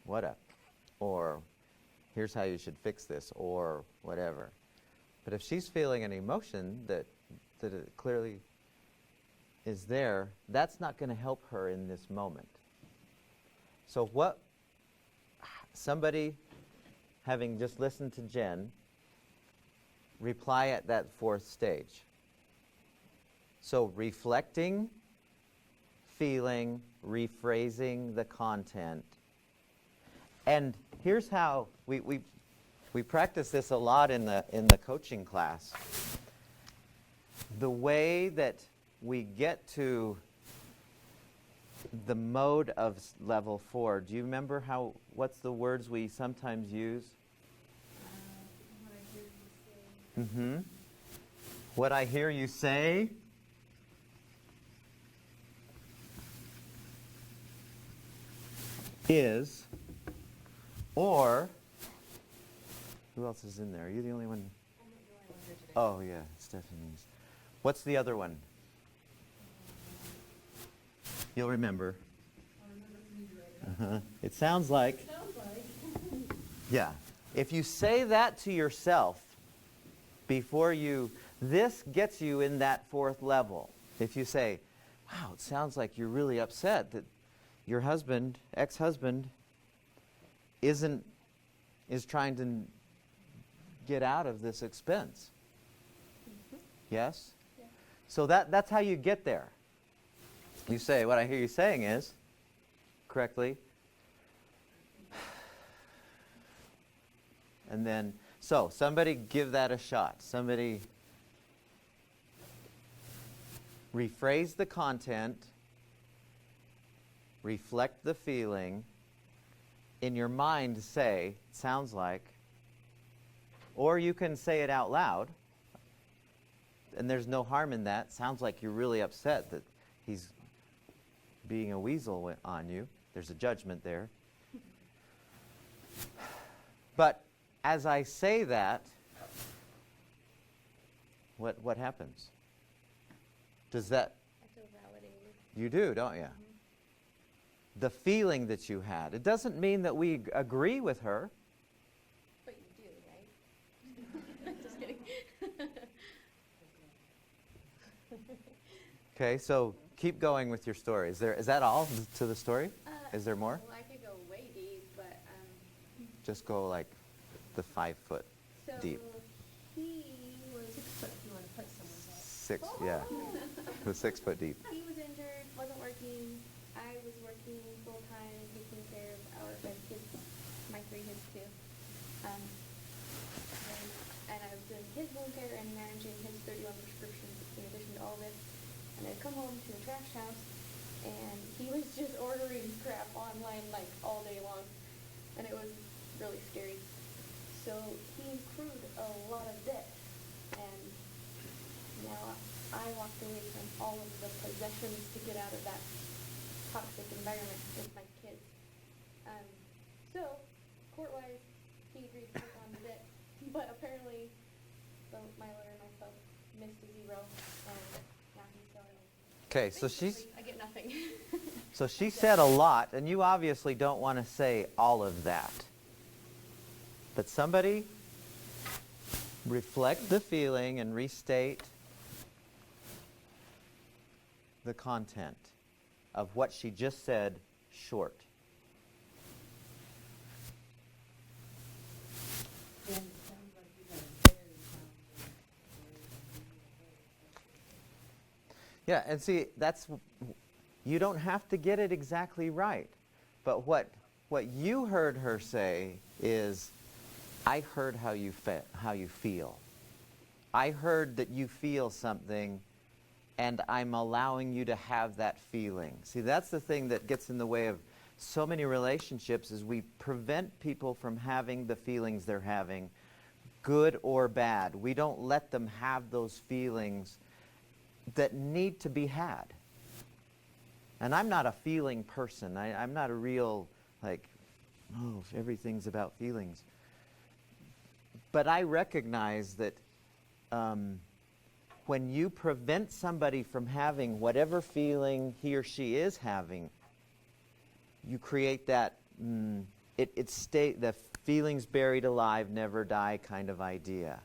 what up? Or here's how you should fix this, or whatever. But if she's feeling an emotion that it clearly is there, that's not going to help her in this moment. So what, somebody having just listened to Jen, reply at that fourth stage. So reflecting, feeling, rephrasing the content. And here's how we practice this a lot in the coaching class. The way that we get to the mode of level 4, do you remember what's the words we sometimes use? What I hear you say. Is, or, who else is in there? Are you the only one? Oh, yeah, Stephanie's. What's the other one? You'll remember. It sounds like. Yeah. If you say that to yourself before this gets you in that fourth level. If you say, wow, it sounds like you're really upset that your husband, ex-husband, is trying to get out of this expense. Yes? Yeah. So that's how you get there. You say, what I hear you saying is, correctly, and then, so somebody give that a shot. Somebody rephrase the content, reflect the feeling, in your mind say, sounds like, or you can say it out loud, and there's no harm in that. Sounds like you're really upset that he's being a weasel on you. There's a judgment there. But as I say that, what happens? Does that... I feel validated. You do, don't you? Mm-hmm. The feeling that you had. It doesn't mean that we agree with her. But you do, right? Just kidding. Okay, so keep going with your story. Is that all to the story? Is there more? Well, I could go way deep, but... Just go like the 5 foot deep. He was... 6 foot, you want to put someone there. 6, yeah. It was 6 foot deep. He was injured, wasn't working. I was working full-time, taking care of our kids, my 3, his 2. And I was doing his wound care and managing his 31 prescriptions in addition to all this. And I'd come home to a trash house, and he was just ordering crap online like all day long. And it was really scary. So he accrued a lot of debt. And now I walked away from all of the possessions to get out of that toxic environment with my kids. So, court-wise, he agreed to take on the debt. But apparently, my lawyer and myself missed a 0, and now he's got it. Okay, so I get nothing. So she said a lot, and you obviously don't want to say all of that. But somebody reflect the feeling and restate the content of what she just said short. Then it sounds like you got a very challenging. Yeah, and see, you don't have to get it exactly right. But what you heard her say is, I heard how you feel. I heard that you feel something, and I'm allowing you to have that feeling. See, that's the thing that gets in the way of so many relationships, is we prevent people from having the feelings they're having, good or bad. We don't let them have those feelings that need to be had. And I'm not a feeling person. I'm not a real, everything's about feelings. But I recognize that when you prevent somebody from having whatever feeling he or she is having, you create that the feelings buried alive never die kind of idea.